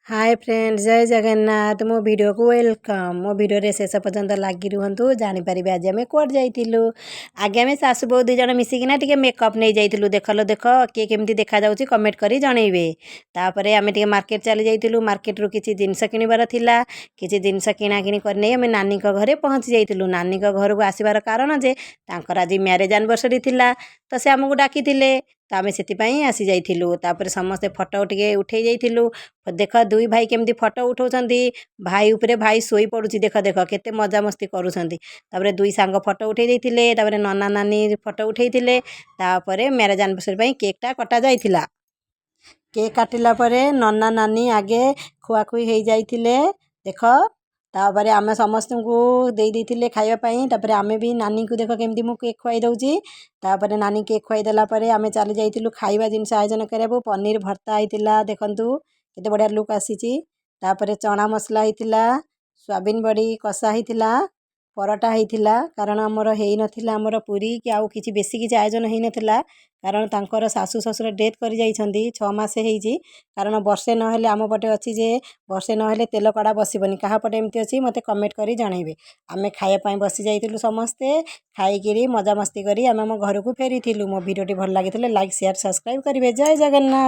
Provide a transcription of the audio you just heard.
Hi friends जय जगन्नाथ मो video को वेलकम मो वीडियो रे शेष पर्यंत लगी रुहतु जापर आज आम कौट जाइलु आगे आम सासु बहु दुज मिसिकिना टिके मेकअप नहीं जाइलु देखल देख किए केमती देखा जाउची कमेंट करी जनइबे। तापर आम टिके मार्केट चली जाइलु मार्केट रु किछि जिनस किनिबार थिला किछि जिनस किना किनी करने आम नानी घरे पहुँची जाइलु। नानी घर को आसबार कारण जे तांकर आज मैरेज एनिवर्सरी थिला तो से आमको डाकिथिले तो आम से आसी जाइलु। तापर समस्ते फोटो टिके उठे जाइलु। देख दुई भाई केमती फोटो उठाउछंती भाई उपरे भाई सोई पड़ुची देख देख केते मजा मस्ती करूछंती। तापर दुई सांग फोटो उठे जाइथिले तापर नना नानी फोटो उठेइथिले। तापर मैरेज एनिवर्सरी पई केकटा कटा जाइथिला। केक काटिला परे नना नानी आगे खुआखुई हो जाइथिले देख। तापर आम समस्त को दे देइथिले खाइबा पई। तापर आमे भी नानी को देख केमती मु केक खुआई दउची। तापर नानी केक खुआई देला परे आमे चली जाइथिलु खाइबा जिनस आयोजन करबो। पनीर भर्ता आइतिला देखंतु केते बढ़िया लुक आसीची। तापर चना मसला आइतिला सोयाबीन बड़ी कषा आइतिला परोटा आइतिला कारण हमर हेइ नथिला हमर पूरी कि आउ किछि बेसी किछि आयोजन हेइ नथिला कारण तांकर सासु ससुर डेथ करि जाइछंती 6 मास हेइजी। कारण वर्षे नहेले आम पटे अछि जे वर्षे नहेले तेल कड़ा बसिबनी काहा पटे एमती अछि मते कमेंट करी जणाइबे। आमे खाइया पई बसी जाइतिलु समस्ते खाइकिरी मजा मस्ती करी आमे हम घर को फेरिथिलु। मो वीडियो टी भल लागिथिले लाइक शेयर सब्सक्राइब करिवे। जय जगन्नाथ।